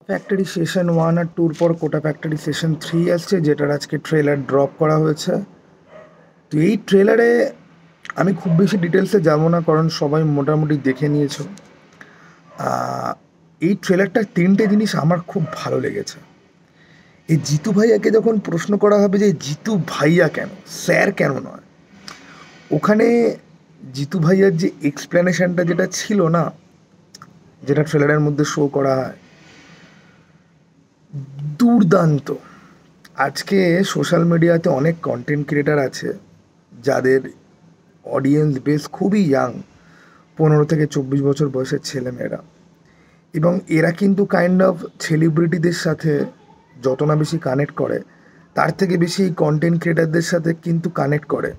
Factory session 1 আর 2 পর কোটা factory session 3 আসছে, যেটার আজকে ট্রেলার ড্রপ করা হয়েছে। তো এই ট্রেলারে আমি খুব বেশি ডিটেলসে যাব না, কারণ সবাই মোটামুটি দেখে নিয়েছো। এই ট্রেলারটার 3টে জিনিস আমার খুব ভালো লেগেছে। এই জিতু ভাইয়াকে যখন প্রশ্ন করা হবে যে জিতু ভাইয়া কেন, স্যার কেন নয়, ওখানে জিতু ভাইয়ার যে এক্সপ্লেনেশনটা যেটা ছিল না, যেটা ট্রেলারের মধ্যে শো করা হয়, দুর্দান্ত। আজকে সোশ্যাল মিডিয়াতে অনেক কন্টেন্ট ক্রিয়েটার আছে যাদের অডিয়েন্স বেস খুবই ইয়াং, 15 থেকে 24 বছর বয়সের ছেলেমেয়েরা, এবং এরা কিন্তু কাইন্ড অফ সেলিব্রিটিদের সাথে যত না বেশি কানেক্ট করে, তার থেকে বেশি এই কন্টেন্ট ক্রিয়েটারদের সাথে কিন্তু কানেক্ট করে।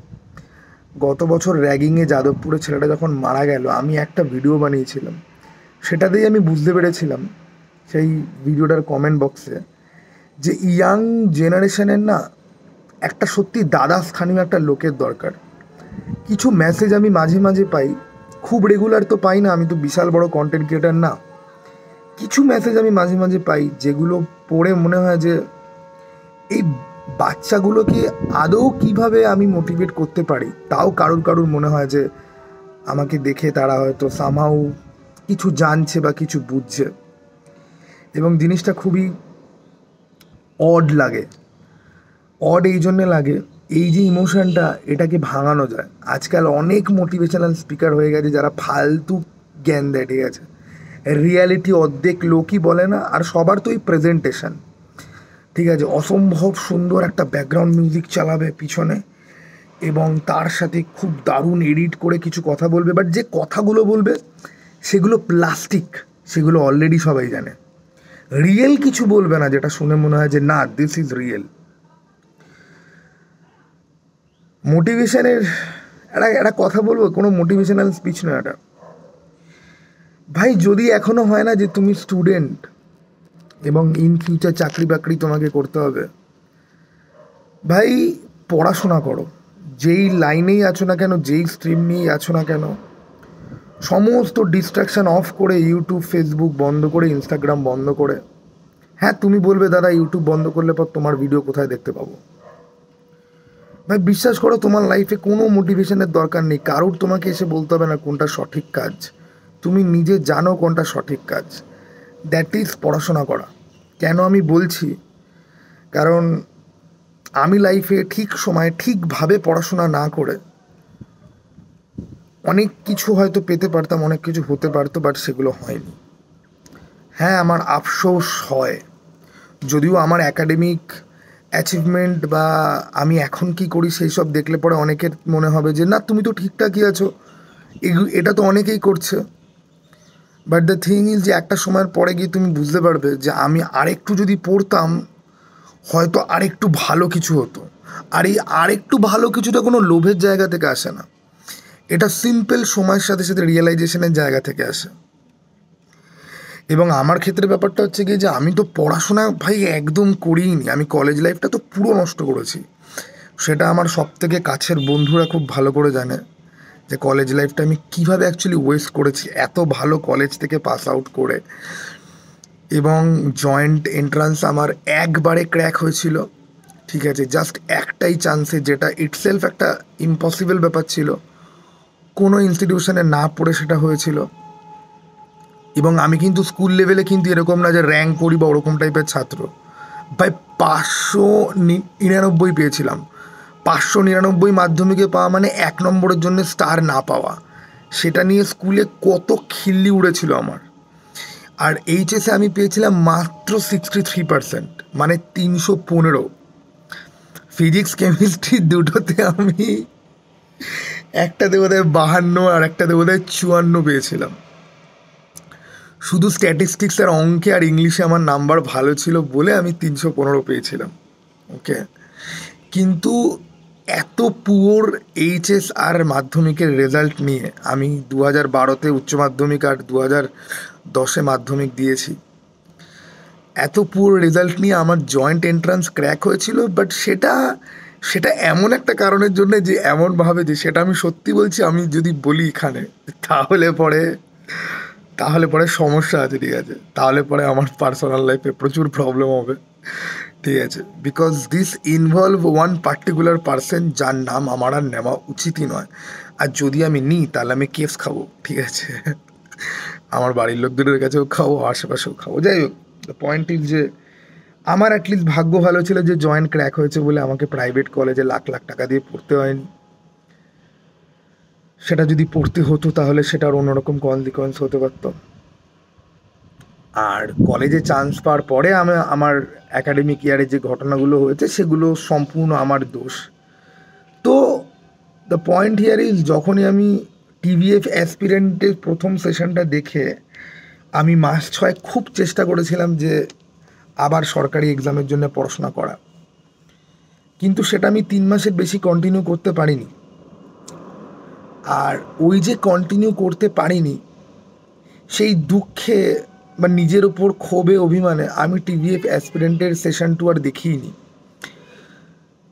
গত বছর র্যাগিংয়ে যাদবপুরে ছেলেটা যখন মারা গেল, আমি একটা ভিডিও বানিয়েছিলাম, সেটাতেই আমি বুঝতে পেরেছিলাম সেই ভিডিওটার কমেন্ট বক্সে যে ইয়াং জেনারেশনের না একটা সত্যি দাদা স্থানীয় একটা লোকের দরকার। কিছু মেসেজ আমি মাঝে মাঝে পাই, খুব রেগুলার তো পাই না, আমি তো বিশাল বড় কন্টেন্ট ক্রিয়েটার না। কিছু মেসেজ আমি মাঝে মাঝে পাই যেগুলো পড়ে মনে হয় যে এই বাচ্চাগুলোকে আদৌ কিভাবে আমি মোটিভেট করতে পারি। তাও কারুর কারুর মনে হয় যে আমাকে দেখে তারা হয়তো সামহাউ কিছু জানছে বা কিছু বুঝছে, এবং জিনিসটা খুবই অড লাগে। অড এই জন্যে লাগে, এই যে ইমোশনটা, এটাকে ভাঙানো যায়। আজকাল অনেক মোটিভেশনাল স্পিকার হয়ে গেছে যারা ফালতু জ্ঞান দেয়, ঠিক আছে, রিয়ালিটি অর্ধেক লোকই বলে না। আর সবার তো এই প্রেজেন্টেশন, ঠিক আছে, অসম্ভব সুন্দর একটা ব্যাকগ্রাউন্ড মিউজিক চালাবে পিছনে, এবং তার সাথে খুব দারুণ এডিট করে কিছু কথা বলবে, বাট যে কথাগুলো বলবে সেগুলো প্লাস্টিক, সেগুলো অলরেডি সবাই জানে। রিয়েল কিছু বলবে না যেটা শুনে মনে হয় যে না, দিস ইজ রিয়েল। মোটিভেশনের একটা একটা কথা বলবো, কোনো মোটিভেশনাল স্পিচ নয় এটা ভাই। যদি এখনও হয় না যে তুমি স্টুডেন্ট এবং ইন ফিউচার চাকরি বাকরি তোমাকে করতে হবে, ভাই পড়াশোনা করো। যেই লাইনেই আছো না কেন, যেই স্ট্রিম নিয়েই আছো না কেন, সমস্ত ডিস্ট্রাকশান অফ করে, ইউটিউব ফেসবুক বন্ধ করে, ইনস্টাগ্রাম বন্ধ করে। হ্যাঁ, তুমি বলবে দাদা ইউটিউব বন্ধ করলে পর তোমার ভিডিও কোথায় দেখতে পাবো? ভাই বিশ্বাস করো, তোমার লাইফে কোনো মোটিভেশনের দরকার নেই। কারোর তোমাকে এসে বলতে হবে না কোনটা সঠিক কাজ, তুমি নিজে জানো কোনটা সঠিক কাজ। দ্যাট ইজ পড়াশোনা করা। কেন আমি বলছি, কারণ আমি লাইফে ঠিক সময়ে ঠিকভাবে পড়াশোনা না করে অনেক কিছু হয়তো পেতে পারতাম, অনেক কিছু হতে পারতো, বাট সেগুলো হয়নি। হ্যাঁ, আমার আফসোস হয়, যদিও আমার অ্যাকাডেমিক অ্যাচিভমেন্ট বা আমি এখন কি করি সেই সব দেখলে পরে অনেকের মনে হবে যে না, তুমি তো ঠিকঠাকই আছো, এটা তো অনেকেই করছে। বাট দ্য থিং ইজ যে একটা সময়ের পরে গিয়ে তুমি বুঝতে পারবে যে আমি আরেকটু যদি পড়তাম হয়তো আরেকটু ভালো কিছু হতো। আর এই আরেকটু ভালো কিছুটা কোনো লোভের জায়গা থেকে আসে না, এটা সিম্পল সময়ের সাথে সাথে রিয়েলাইজেশনের জায়গা থেকে আসে। এবং আমার ক্ষেত্রে ব্যাপারটা হচ্ছে কি যে আমি তো পড়াশোনা ভাই একদম করিনি, আমি কলেজ লাইফটা তো পুরো নষ্ট করেছি। সেটা আমার সব থেকে কাছের বন্ধুরা খুব ভালো করে জানে যে কলেজ লাইফটা আমি কীভাবে অ্যাকচুয়ালি ওয়েস্ট করেছি, এত ভালো কলেজ থেকে পাস আউট করে। এবং জয়েন্ট এন্ট্রান্স আমার একবারে ক্র্যাক হয়েছিল, ঠিক আছে, জাস্ট একটাই চান্সে, যেটা ইটসেলফ একটা ইম্পসিবল ব্যাপার ছিল। কোনো ইনস্টিটিউশনে না পড়ে সেটা হয়েছিল। এবং আমি কিন্তু স্কুল লেভেলে কিন্তু এরকম না যে র্যাঙ্ক করি বা ওরকম টাইপের ছাত্র। ভাই 599 পেয়েছিলাম। 599 মাধ্যমিকে পাওয়া মানে 1 নম্বরের জন্য স্টার না পাওয়া, সেটা নিয়ে স্কুলে কত খিল্লি উড়েছিল আমার। আর এইচএসে আমি পেয়েছিলাম মাত্র 63%, মানে 315। ফিজিক্স কেমিস্ট্রি দুটোতে আমি একটাতে বোধহয় 52 আর একটাতে বোধহয় 54 পেয়েছিলাম। শুধু স্ট্যাটিস্টিক্স আর অঙ্কে আর ইংলিশে আমার নাম্বার ভালো ছিল বলে আমি 315 পেয়েছিলাম। ওকে, কিন্তু এত পুয়োর এইচএস আর মাধ্যমিকের রেজাল্ট নিয়ে আমি 2012-তে উচ্চ মাধ্যমিক আর 2010-এ মাধ্যমিক দিয়েছি। এত পুয়োর রেজাল্ট নিয়ে আমার জয়েন্ট এন্ট্রান্স ক্র্যাক হয়েছিল, বাট সেটা সেটা এমন একটা কারণের জন্য যে এমনভাবে যে সেটা আমি সত্যি বলছি, আমি যদি বলি এখানে তাহলে পরে তাহলে পরে সমস্যা আছে, ঠিক আছে, তাহলে পরে আমার পার্সোনাল লাইফে প্রচুর প্রবলেম হবে, ঠিক আছে, because this involve one particular person যার নাম আমার আর নেওয়া উচিতই নয়। আর যদি আমি নিই তাহলে আমি কেস খাবো, ঠিক আছে, আমার বাড়ির লোকদের কাছেও খাবো, আশেপাশেও খাবো। যাই হোক, দ্য পয়েন্ট ইজ যে আমার অ্যাটলিস্ট ভাগ্য ভালো ছিল যে জয়েন্ট ক্র্যাক হয়েছে বলে আমাকে প্রাইভেট কলেজে লাখ লাখ টাকা দিয়ে পড়তে হয়নি। সেটা যদি পড়তে হতো তাহলে সেটার অন্যরকম কনসিকোয়েন্স হতে পারত। আর কলেজে চান্স পাওয়ার পরে আমার অ্যাকাডেমিক ইয়ারে যে ঘটনাগুলো হয়েছে সেগুলো সম্পূর্ণ আমার দোষ। তো দ্য পয়েন্ট হিয়ার ইজ, যখনই আমি টিভিএফ অ্যাসপিরেন্টের প্রথম সেশনটা দেখে আমি মাস 6 খুব চেষ্টা করেছিলাম যে আবার সরকারি এক্সামের জন্য পড়াশোনা করা, কিন্তু সেটা আমি 3 মাসের বেশি কন্টিনিউ করতে পারিনি। আর ওই যে কন্টিনিউ করতে পারিনি সেই দুঃখে বা নিজের ওপর ক্ষোভে অভিমানে আমি টিভিএফ অ্যাসপিরেন্টের সেশন 2 আর দেখিইনি।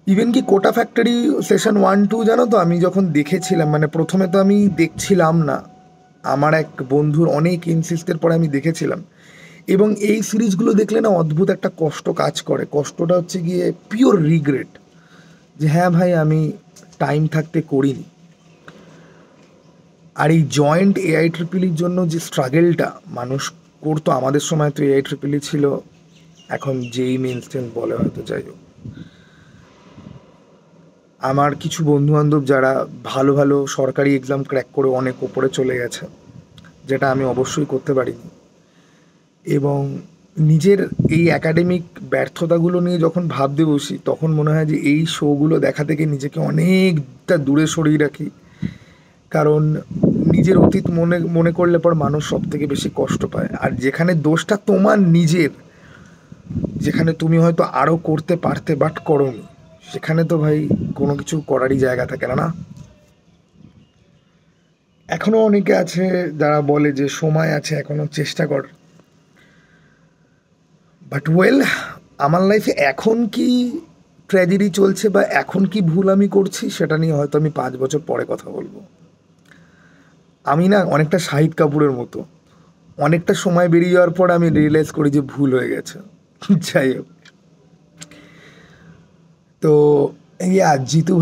ইভেন কি কোটা ফ্যাক্টরি সেশন 1-2 জানো তো, আমি যখন দেখেছিলাম, মানে প্রথমে তো আমি দেখছিলাম না, আমার এক বন্ধুর অনেক ইনসিস্টের পরে আমি দেখেছিলাম। এবং এই সিরিজগুলো দেখলে না অদ্ভুত একটা কষ্ট কাজ করে। কষ্টটা হচ্ছে গিয়ে পিওর রিগ্রেট, যে হ্যাঁ ভাই আমি টাইম থাকতে করিনি। আর এই জয়েন্ট AITREE জন্য যে স্ট্রাগেলটা মানুষ করতো, আমাদের সময় তো AITREE ছিল, এখন যেই মেন স্ট্রিম বলে হয়তো। যাই হোক, আমার কিছু বন্ধুবান্ধব যারা ভালো ভালো সরকারি এক্সাম ক্র্যাক করে অনেক ওপরে চলে গেছে, যেটা আমি অবশ্যই করতে পারিনি। এবং নিজের এই একাডেমিক ব্যর্থতাগুলো নিয়ে যখন ভাবতে বসি তখন মনে হয় যে এই শোগুলো দেখা থেকে নিজেকে অনেকটা দূরে সরিয়ে রাখি। কারণ নিজের অতীত মনে মনে করলে পর মানুষ সব থেকে বেশি কষ্ট পায়। আর যেখানে দোষটা তোমার নিজের, যেখানে তুমি হয়তো আরও করতে পারতে বাট করোনি, সেখানে তো ভাই কোনো কিছু করারই জায়গা থাকে না, না? এখনও অনেকে আছে যারা বলে যে সময় আছে, এখনও চেষ্টা কর। বাট ওয়েল, আমার লাইফে এখন কি ট্র্যাজেডি চলছে বা এখন কি ভুল আমি করছি সেটা নিয়ে হয়তো আমি 5 বছর পরে কথা বলবো। আমি না অনেকটা শাহিদ কাপুরের মতো, অনেকটা সময় বেরিয়ে যাওয়ার পর আমি রিয়েলাইজ করি যে ভুল হয়ে গেছে। যাই হোক, তো জিতু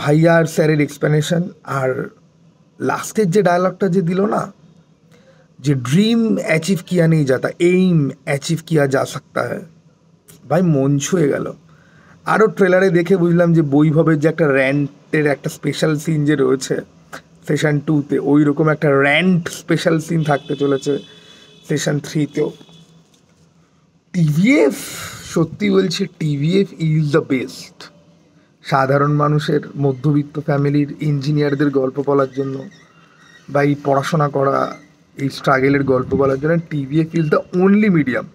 ভাইয়ার স্যারের এক্সপ্লেনেশন আর লাস্টের যে ডায়লগটা যে দিল না, যে ड्रीम अचीव किया नहीं जाता, एम अचीव किया जा सकता है, ভাই মন ছুঁয়ে গেল। আরও ট্রেলারে দেখে বুঝলাম যে বৈভবের যে একটা র্যান্টের একটা স্পেশাল সিন যে রয়েছে সেশন 2-তে, ওই রকম একটা র্যান্ট স্পেশাল সিন থাকতে চলেছে সেশন 3-তেও। টিভিএফ, সত্যি বলছি, টিভিএফ ইজ দ্য বেস্ট। সাধারণ মানুষের, মধ্যবিত্ত ফ্যামিলির ইঞ্জিনিয়ারদের গল্প বলার জন্য বা এই পড়াশোনা করা, এই স্ট্রাগেলের গল্প বলার জন্য TVF is the only medium.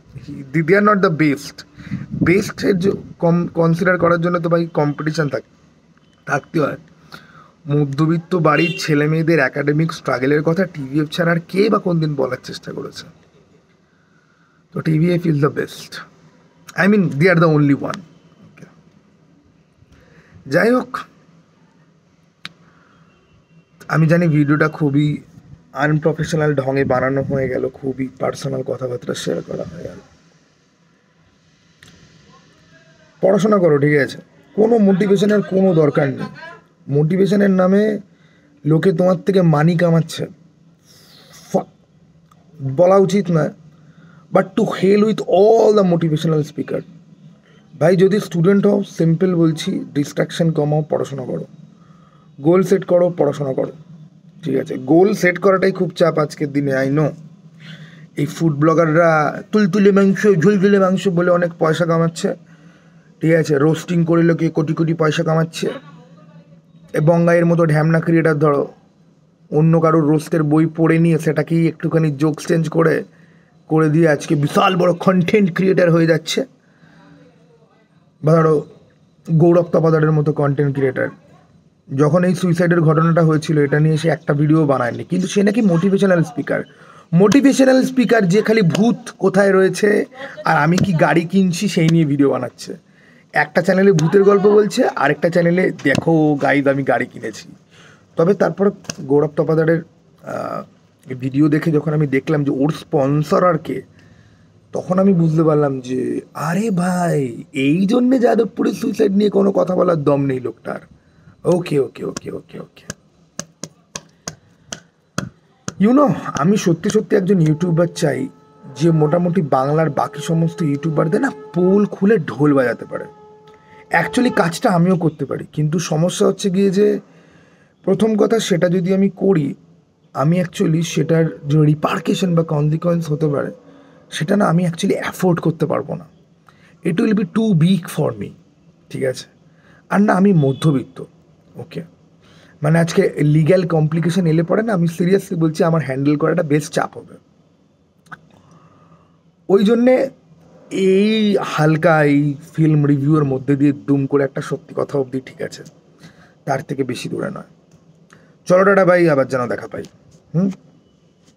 They are not the best. বেস্টের কনসিডার করার জন্য তো ভাই কম্পিটিশান থাকতে হয়। মধ্যবিত্ত বাড়ির ছেলে মেয়েদের অ্যাকাডেমিক স্ট্রাগেলের কথা টিভিএফ ছাড়া আর কে বা কোন দিন বলার চেষ্টা করেছে? তো TVF is the best, I mean they are the only one. যাই হোক, আমি জানি ভিডিওটা খুবই আনপ্রফেশনাল ঢঙে বানানো হয়ে গেল, খুবই পার্সোনাল কথাবার্তা শেয়ার করা হয়ে গেল। পড়াশোনা করো, ঠিক আছে, কোনো মোটিভেশনের কোনো দরকার নেই। মোটিভেশনের নামে লোকে তোমার থেকে মানি কামাচ্ছে, বলা উচিত নয়, but to hell with all the motivational speaker. ভাই যদি স্টুডেন্ট হও, সিম্পল বলছি, ডিস্ট্রাকশন কমাও, পড়াশোনা করো, গোল সেট করো, পড়াশোনা করো, ঠিক আছে। গোল সেট করাটাই খুব চাপ আজকের দিনে, আই নো। এই ফুড ব্লগাররা তুলতুলে মাংস, ঝুলঝুলে মাংস বলে অনেক পয়সা কামাচ্ছে, ঠিক আছে, রোস্টিং করে লোকে কোটি কোটি পয়সা কামাচ্ছে। বঙ্গাইয়ের মতো ঢ্যামনা ক্রিয়েটার ধরো, অন্য কারোর রোস্টের বই পড়ে নিয়ে সেটাকেই একটুখানি জোকস চেঞ্জ করে দিয়ে আজকে বিশাল বড় কন্টেন্ট ক্রিয়েটার হয়ে যাচ্ছে। বা ধরো গৌরব তপাদারের মতো কন্টেন্ট ক্রিয়েটার, যখন এই সুইসাইডের ঘটনাটা হয়েছিল এটা নিয়ে সে একটা ভিডিও বানায়নি, কিন্তু সে নাকি মোটিভেশনাল স্পিকার যে খালি ভূত কোথায় রয়েছে আর আমি কি গাড়ি কিনছি সেই নিয়ে ভিডিও বানাচ্ছে। একটা চ্যানেলে ভূতের গল্প বলছে, আরেকটা চ্যানেলে দেখো গাইজ আমি গাড়ি কিনেছি। তবে তারপরে গৌরব তপাদারের এই ভিডিও দেখে যখন আমি দেখলাম যে ওর স্পন্সর আর কে, তখন আমি বুঝতে পারলাম যে আরে ভাই, এই জন্যে যাদবপুরের সুইসাইড নিয়ে কোনো কথা বলার দম নেই লোকটার। ওকে ওকে ওকে ওকে ওকে ইউনো, আমি সত্যি সত্যি একজন ইউটিউবার চাই যে মোটামুটি বাংলার বাকি সমস্ত ইউটিউবারদের না পোল খুলে ঢোল বাজাতে পারে। অ্যাকচুয়ালি কাজটা আমিও করতে পারি, কিন্তু সমস্যা হচ্ছে গিয়ে যে প্রথম কথা, সেটা যদি আমি করি, আমি অ্যাকচুয়ালি সেটার যে রিপার্কেশন বা কনসিকোয়েন্স হতে পারে, সেটা না আমি অ্যাকচুয়ালি অ্যাফোর্ড করতে পারবো না। It will be too big for me, ঠিক আছে? আর না, আমি মধ্যবিত্ত, ওকে? মানে আজকে লিগ্যাল কমপ্লিকেশন এলে পরে না, আমি সিরিয়াসলি বলছি, আমার হ্যান্ডেল করাটা বেশ চাপ হবে। ওই জন্যে এই হালকা এই ফিল্ম রিভিউয়ের মধ্যে দিয়ে দুম করে একটা সত্যি কথা অবধি ঠিক আছে, তার থেকে বেশি দূরে নয়। চলো টাটা ভাই, আবার যেন দেখা পাই। হুম।